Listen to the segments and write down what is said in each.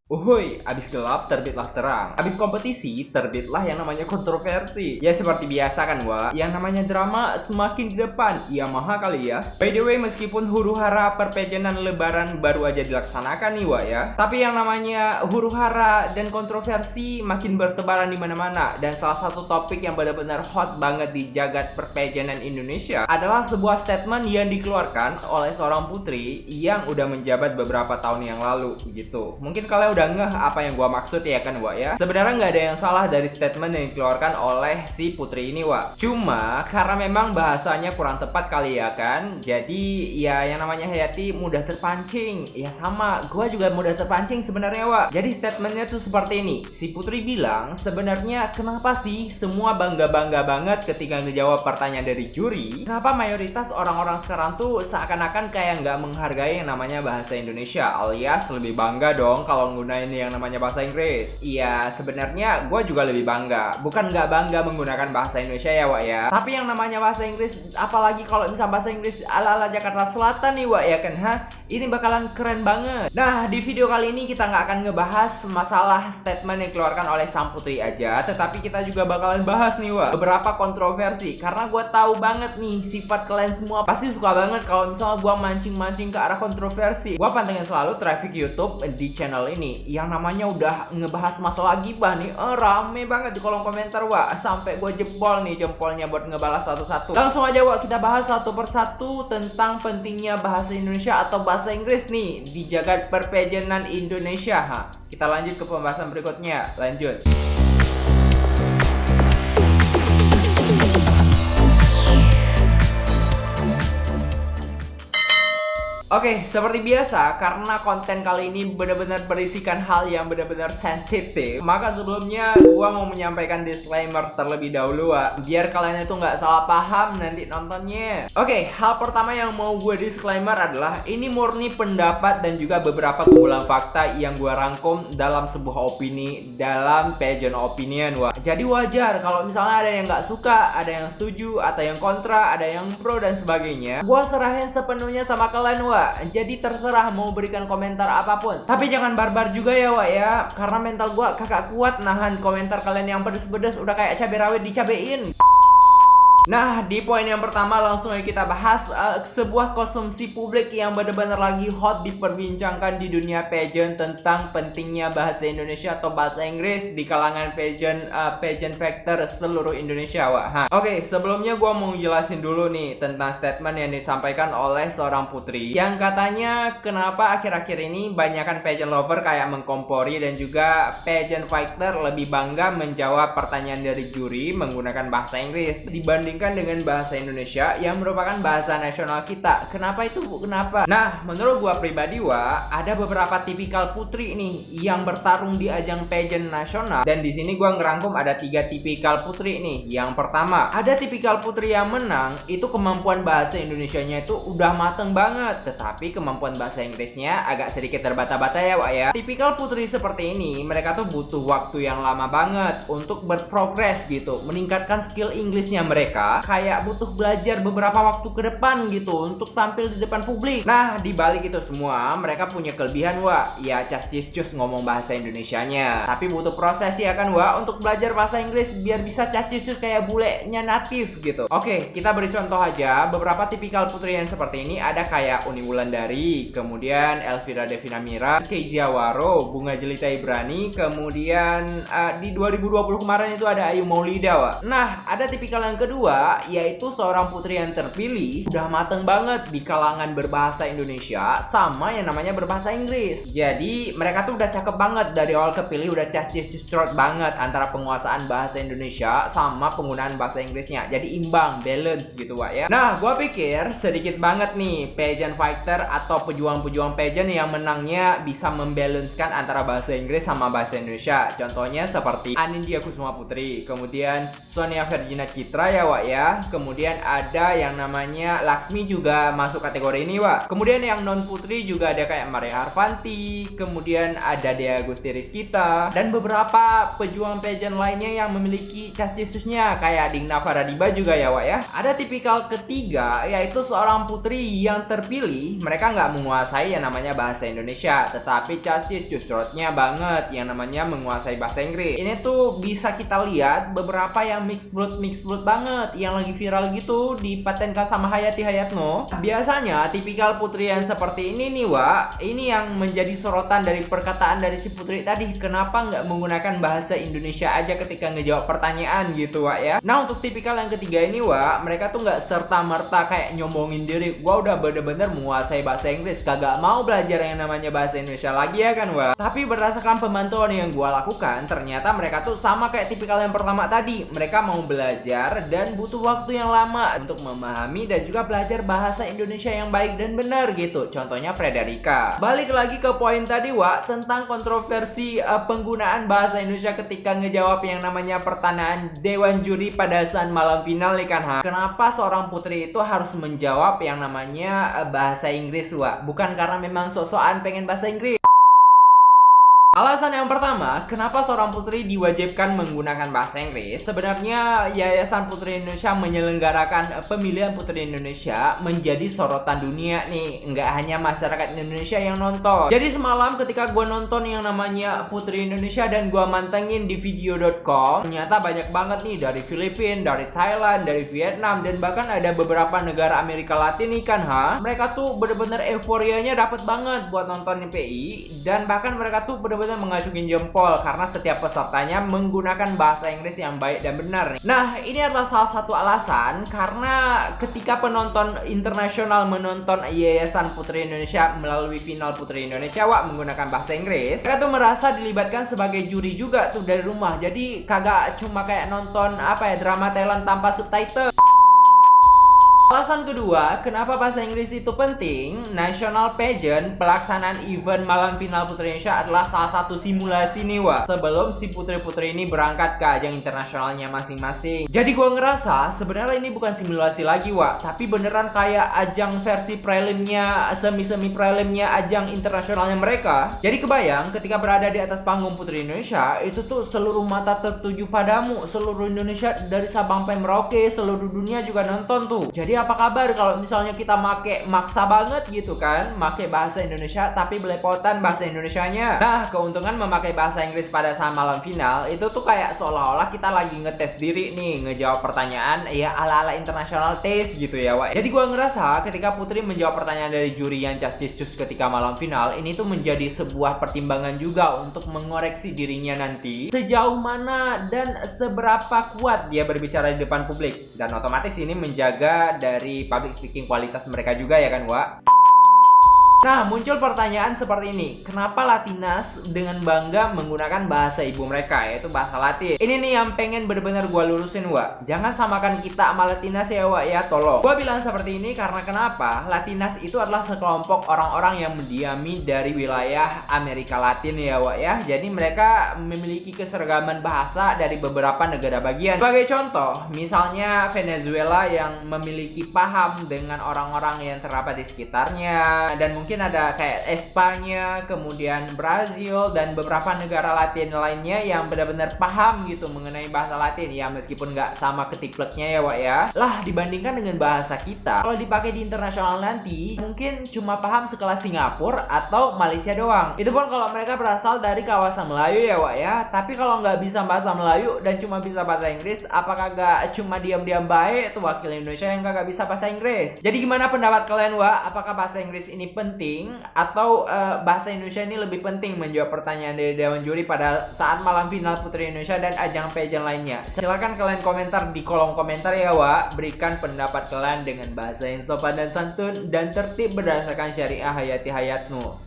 Uhuy, abis gelap terbitlah terang. Abis kompetisi terbitlah yang namanya kontroversi. Ya seperti biasa kan Wak, yang namanya drama semakin di depan. Ya maha kali ya. By the way, meskipun huru-hara perpejenan lebaran baru aja dilaksanakan nih Wak ya, tapi yang namanya huru-hara dan kontroversi makin bertebaran di mana-mana. Dan salah satu topik yang benar-benar hot banget di jagat perpejenan Indonesia adalah sebuah statement yang dikeluarkan oleh seorang putri yang udah menjabat beberapa tahun yang lalu gitu. Mungkin kalian udah ngeh apa yang gua maksud ya kan Wak ya. Sebenarnya nggak ada yang salah dari statement yang dikeluarkan oleh si putri ini Wak. Cuma karena memang bahasanya kurang tepat kali ya kan. Jadi ya yang namanya Hayati mudah terpancing. Ya sama, gua juga mudah terpancing sebenarnya Wak. Jadi statementnya tuh seperti ini. Si putri bilang sebenarnya kenapa sih semua bangga-bangga banget ketika ngejawab pertanyaan dari juri. Kenapa mayoritas orang-orang sekarang tuh seakan-akan kayak nggak menghargai yang namanya bahasa Indonesia, alias lebih bangga dong kalau nggunain yang namanya bahasa Inggris. Iya, sebenarnya gue juga lebih bangga. Bukan nggak bangga menggunakan bahasa Indonesia ya, Wak ya. Tapi yang namanya bahasa Inggris, apalagi kalau misal bahasa Inggris ala-ala Jakarta Selatan nih, Wak ya kan, ini bakalan keren banget. Nah, di video kali ini kita nggak akan ngebahas masalah statement yang dikeluarkan oleh sang putri aja, tetapi kita juga bakalan bahas nih, Wak, beberapa kontroversi. Karena gue tahu banget nih, sifat kalian semua pasti suka banget kalau misalnya gue mancing-mancing ke arah kontroversi. Gue pantengin selalu traffic YouTube di channel ini yang namanya udah ngebahas masalah gibah nih, rame banget di kolom komentar Wak, sampai gue jebol nih jempolnya buat ngebalas satu-satu. Langsung aja Wak, kita bahas satu persatu tentang pentingnya bahasa Indonesia atau bahasa Inggris nih di jagat perpejenan Indonesia. Kita lanjut ke pembahasan berikutnya, lanjut. Oke, seperti biasa, karena konten kali ini benar-benar berisikan hal yang benar-benar sensitif, maka sebelumnya gua mau menyampaikan disclaimer terlebih dahulu, Wak, biar kalian itu nggak salah paham nanti nontonnya. Oke, hal pertama yang mau gue disclaimer adalah ini murni pendapat dan juga beberapa kumpulan fakta yang gua rangkum dalam sebuah opini dalam pageant opinion, Wak. Jadi wajar kalau misalnya ada yang nggak suka, ada yang setuju, atau yang kontra, ada yang pro dan sebagainya. Gua serahin sepenuhnya sama kalian, Wak. Jadi terserah mau berikan komentar apapun. Tapi jangan barbar juga ya Wak ya. Karena mental gua kakak kuat nahan komentar kalian yang pedes-pedes udah kayak cabai rawit dicabein. Nah, di poin yang pertama langsung aja kita bahas sebuah konsumsi publik yang benar-benar lagi hot diperbincangkan di dunia pageant tentang pentingnya bahasa Indonesia atau bahasa Inggris di kalangan pageant factor seluruh Indonesia, Wak. Oke, sebelumnya gua mau jelasin dulu nih tentang statement yang disampaikan oleh seorang putri yang katanya kenapa akhir-akhir ini banyakan pageant lover kayak mengkompori dan juga pageant fighter lebih bangga menjawab pertanyaan dari juri menggunakan bahasa Inggris dibanding dengan bahasa Indonesia yang merupakan bahasa nasional kita. Kenapa itu, Bu? Kenapa? Nah, menurut gua pribadi, Wak, ada beberapa tipikal putri nih yang bertarung di ajang pageant nasional. Dan di sini gua ngerangkum ada 3 tipikal putri nih. Yang pertama, ada tipikal putri yang menang itu kemampuan bahasa Indonesianya itu udah mateng banget, tetapi kemampuan bahasa Inggrisnya agak sedikit terbata-bata ya, Wak ya. Tipikal putri seperti ini, mereka tuh butuh waktu yang lama banget untuk berprogres gitu, meningkatkan skill Inggrisnya mereka. Kayak butuh belajar beberapa waktu ke depan gitu untuk tampil di depan publik. Nah, di balik itu semua mereka punya kelebihan, Wak. Ya cas-cis-cus ngomong bahasa Indonesianya. Tapi butuh proses ya kan, Wak, untuk belajar bahasa Inggris biar bisa cas-cis-cus kayak bulenya natif gitu. Oke, kita beri contoh aja. Beberapa tipikal putri yang seperti ini ada kayak Uni Wulandari, kemudian Elvira Devina Mira, Kezia Waro, Bunga Jelita Ibrani, kemudian di 2020 kemarin itu ada Ayu Maulida, Wak. Nah, ada tipikal yang kedua, yaitu seorang putri yang terpilih udah mateng banget di kalangan berbahasa Indonesia sama yang namanya berbahasa Inggris. Jadi mereka tuh udah cakep banget dari awal kepilih, udah cas-cis-cus banget antara penguasaan bahasa Indonesia sama penggunaan bahasa Inggrisnya. Jadi imbang, balance gitu Wak ya. Nah, gua pikir sedikit banget nih pageant fighter atau pejuang-pejuang pageant yang menangnya bisa membalancekan antara bahasa Inggris sama bahasa Indonesia. Contohnya seperti Anindya Kusuma Putri, kemudian Sonia Vergina Citra ya Wak Wak ya. Kemudian ada yang namanya Laksmi juga masuk kategori ini Wak. Kemudian yang non putri juga ada kayak Maria Harvanti, kemudian ada Dea Gusti Rizkita, dan beberapa pejuang pageant lainnya yang memiliki cas-cisusnya kayak Digna Faradiba juga ya Wak ya. Ada tipikal ketiga yaitu seorang putri yang terpilih, mereka nggak menguasai yang namanya bahasa Indonesia, tetapi cas-cisusnya banget yang namanya menguasai bahasa Inggris. Ini tuh bisa kita lihat beberapa yang mixed blood banget yang lagi viral gitu dipatenkan sama Hayati Hayatno. Biasanya tipikal putri yang seperti ini nih Wak, ini yang menjadi sorotan dari perkataan dari si putri tadi, kenapa nggak menggunakan bahasa Indonesia aja ketika ngejawab pertanyaan gitu Wak ya. Nah untuk tipikal yang ketiga ini Wak, mereka tuh nggak serta-merta kayak nyombongin diri, gua udah bener-bener menguasai bahasa Inggris, kagak mau belajar yang namanya bahasa Indonesia lagi ya kan Wak. Tapi berdasarkan pemantauan yang gua lakukan, ternyata mereka tuh sama kayak tipikal yang pertama tadi, mereka mau belajar dan butuh waktu yang lama untuk memahami dan juga belajar bahasa Indonesia yang baik dan benar gitu. Contohnya Frederica. Balik lagi ke poin tadi Wak, tentang kontroversi penggunaan bahasa Indonesia ketika ngejawab yang namanya pertanyaan Dewan Juri pada saat malam final nih kan ha. Kenapa seorang putri itu harus menjawab yang namanya bahasa Inggris Wak? Bukan karena memang sok-sokan pengen bahasa Inggris. Alasan yang pertama, kenapa seorang putri diwajibkan menggunakan bahasa Inggris? Sebenarnya Yayasan Putri Indonesia menyelenggarakan pemilihan Putri Indonesia menjadi sorotan dunia nih, nggak hanya masyarakat Indonesia yang nonton. Jadi semalam ketika gue nonton yang namanya Putri Indonesia dan gue mantengin di video.com, ternyata banyak banget nih dari Filipina, dari Thailand, dari Vietnam, dan bahkan ada beberapa negara Amerika Latin nih kan ha. Mereka tuh bener-bener euforianya dapet banget buat nonton PI, dan bahkan mereka tuh bener-bener mengacungin jempol karena setiap pesertanya menggunakan bahasa Inggris yang baik dan benar. Nah, ini adalah salah satu alasan karena ketika penonton internasional menonton Yayasan Putri Indonesia melalui final Putri Indonesia Wak menggunakan bahasa Inggris, mereka tuh merasa dilibatkan sebagai juri juga tuh dari rumah. Jadi kagak cuma kayak nonton drama Thailand tanpa subtitle. Alasan kedua, kenapa bahasa Inggris itu penting? National Pageant, pelaksanaan event malam final Putri Indonesia adalah salah satu simulasi nih Wak, sebelum si putri-putri ini berangkat ke ajang internasionalnya masing-masing. Jadi gua ngerasa sebenarnya ini bukan simulasi lagi Wak, tapi beneran kayak ajang versi prelimnya, semi-semi prelimnya ajang internasionalnya mereka. Jadi kebayang ketika berada di atas panggung Putri Indonesia, itu tuh seluruh mata tertuju padamu, seluruh Indonesia dari Sabang sampai Merauke, seluruh dunia juga nonton tuh. Jadi apa kabar kalau misalnya kita maksa banget gitu kan, make bahasa Indonesia tapi belepotan bahasa Indonesianya. Nah, keuntungan memakai bahasa Inggris pada saat malam final itu tuh kayak seolah-olah kita lagi ngetes diri nih, ngejawab pertanyaan ya ala-ala international test gitu ya Wak. Jadi gua ngerasa ketika Putri menjawab pertanyaan dari juri yang cas-cisus ketika malam final, ini tuh menjadi sebuah pertimbangan juga untuk mengoreksi dirinya nanti sejauh mana dan seberapa kuat dia berbicara di depan publik, dan otomatis ini menjaga dari public speaking kualitas mereka juga ya kan Wak. Nah, muncul pertanyaan seperti ini. Kenapa Latinas dengan bangga menggunakan bahasa ibu mereka, yaitu bahasa Latin? Ini nih yang pengen bener-bener gua lurusin, Wak. Jangan samakan kita sama Latinas ya, Wak ya, tolong. Gua bilang seperti ini karena kenapa? Latinas itu adalah sekelompok orang-orang yang mendiami dari wilayah Amerika Latin ya, Wak ya. Jadi mereka memiliki keseragaman bahasa dari beberapa negara bagian. Sebagai contoh, misalnya Venezuela yang memiliki paham dengan orang-orang yang terdapat di sekitarnya, dan mungkin ada kayak Espanya, kemudian Brazil, dan beberapa negara Latin lainnya yang benar-benar paham gitu mengenai bahasa Latin ya, meskipun nggak sama ketipleknya ya Wak ya. Lah, dibandingkan dengan bahasa kita, kalau dipakai di internasional nanti mungkin cuma paham sekelas Singapura atau Malaysia doang. Itu pun kalau mereka berasal dari kawasan Melayu ya Wak ya. Tapi kalau nggak bisa bahasa Melayu dan cuma bisa bahasa Inggris, apakah nggak cuma diam-diam baik tuh wakil Indonesia yang kagak bisa bahasa Inggris? Jadi gimana pendapat kalian Wak? Apakah bahasa Inggris ini penting atau bahasa Indonesia ini lebih penting menjawab pertanyaan dari Dewan Juri pada saat malam final Putri Indonesia dan ajang pageant lainnya? Silahkan kalian komentar di kolom komentar ya Wak. Berikan pendapat kalian dengan bahasa yang sopan dan santun dan tertib berdasarkan syariah Hayati Hayatno.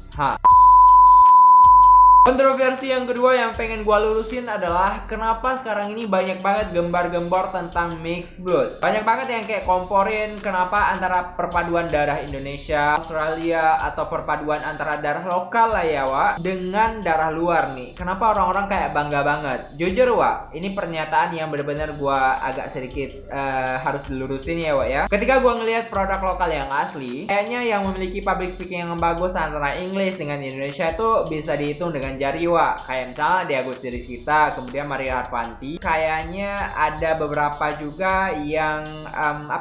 Kontroversi yang kedua yang pengen gua lurusin adalah kenapa sekarang ini banyak banget gembar-gembor tentang mixed blood. Banyak banget yang kayak komporin kenapa antara perpaduan darah Indonesia, Australia, atau perpaduan antara darah lokal lah ya Wak dengan darah luar nih. Kenapa orang-orang kayak bangga banget? Jujur Wak, ini pernyataan yang benar-benar gua agak sedikit harus dilurusin ya Wak ya. Ketika gua ngelihat produk lokal yang asli, kayaknya yang memiliki public speaking yang bagus antara Inggris dengan Indonesia itu bisa dihitung dengan jari Wak. Kayak misalnya Diagus Diriskita, kemudian Maria Harvanti. Kayaknya ada beberapa juga yang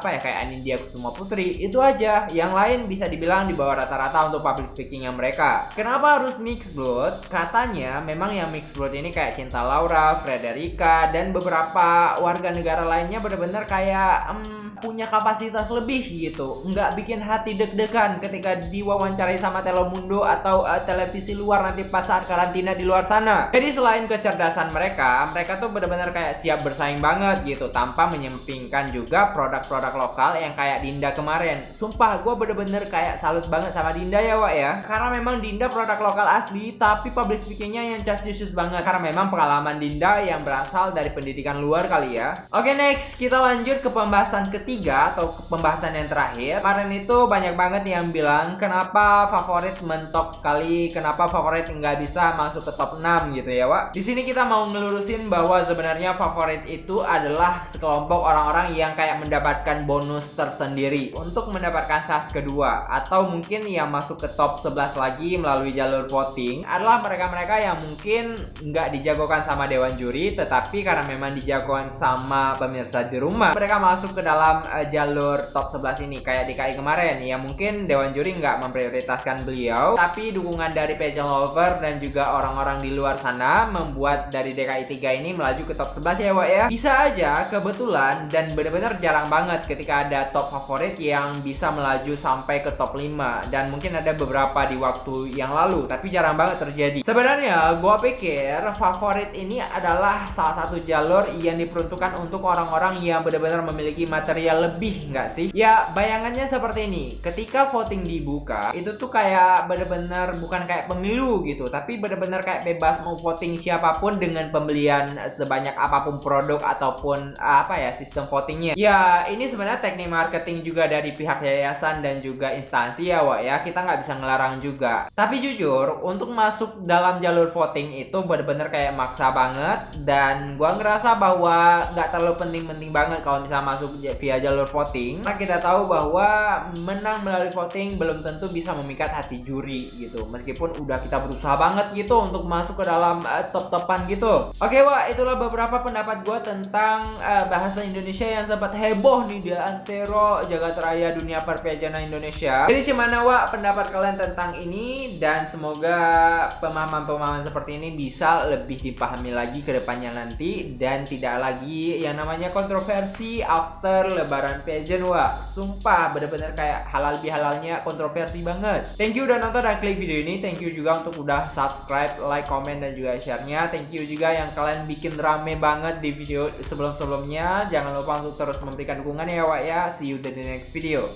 kayak Anindya Kusuma Putri. Itu aja. Yang lain bisa dibilang di bawah rata-rata untuk public speaking yang mereka. Kenapa harus mixed blood? Katanya memang yang mixed blood ini kayak Cinta Laura, Frederica, dan beberapa warga negara lainnya benar-benar kayak punya kapasitas lebih gitu, nggak bikin hati deg-degan ketika diwawancarai sama Telemundo atau televisi luar nanti pas saat karantina di luar sana. Jadi selain kecerdasan mereka tuh benar-benar kayak siap bersaing banget gitu, tanpa menyempingkan juga produk-produk lokal yang kayak Dinda kemarin. Sumpah gue bener-bener kayak salut banget sama Dinda ya Wak ya, karena memang Dinda produk lokal asli tapi public speakingnya yang just banget, karena memang pengalaman Dinda yang berasal dari pendidikan luar kali ya. Oke, next kita lanjut ke pembahasan ketiga atau pembahasan yang terakhir. Kemarin itu banyak banget yang bilang kenapa favorit mentok sekali, kenapa favorit nggak bisa masuk ke top 6 gitu ya Wak. Di sini kita mau ngelurusin bahwa sebenarnya favorit itu adalah sekelompok orang-orang yang kayak mendapatkan bonus tersendiri untuk mendapatkan SAS kedua, atau mungkin yang masuk ke top 11 lagi melalui jalur voting adalah mereka-mereka yang mungkin nggak dijagokan sama dewan juri, tetapi karena memang dijagokan sama pemirsa di rumah, mereka masuk ke dalam jalur top 11 ini. Kayak DKI kemarin ya, mungkin dewan juri nggak memprioritaskan beliau, tapi dukungan dari pageant lover dan juga orang-orang di luar sana membuat dari DKI 3 ini melaju ke top 11 ya Wak ya. Bisa aja kebetulan dan benar-benar jarang banget ketika ada top favorit yang bisa melaju sampai ke top 5, dan mungkin ada beberapa di waktu yang lalu, tapi jarang banget terjadi. Sebenarnya gua pikir favorit ini adalah salah satu jalur yang diperuntukkan untuk orang-orang yang benar-benar memiliki material lebih, nggak sih? Ya bayangannya seperti ini, ketika voting dibuka itu tuh kayak benar-benar bukan kayak pemilu gitu, tapi benar-benar kayak bebas mau voting siapapun dengan pembelian sebanyak apapun produk ataupun sistem votingnya. Ya ini sebenarnya teknik marketing juga dari pihak yayasan dan juga instansi ya Wak ya, kita nggak bisa ngelarang juga. Tapi jujur untuk masuk dalam jalur voting itu benar-benar kayak maksa banget, dan gua ngerasa bahwa nggak terlalu penting-penting banget kalau misalnya masuk via jalur voting, karena kita tahu bahwa menang melalui voting belum tentu bisa memikat hati juri gitu, meskipun udah kita berusaha banget gitu untuk masuk ke dalam top-topan gitu. Oke Wak, itulah beberapa pendapat gue tentang bahasa Indonesia yang sempat heboh nih di antero jagat raya dunia perpajanan Indonesia. Jadi gimana Wak pendapat kalian tentang ini, dan semoga pemahaman-pemahaman seperti ini bisa lebih dipahami lagi ke depannya nanti, dan tidak lagi yang namanya kontroversi after lebaran pageant Wak. Sumpah bener-bener kayak halal bihalalnya kontroversi banget. Thank you udah nonton dan klik video ini. Thank you juga untuk udah subscribe, like, komen, dan juga share-nya. Thank you juga yang kalian bikin rame banget di video sebelum-sebelumnya. Jangan lupa untuk terus memberikan dukungan ya Wak ya. See you in the next video.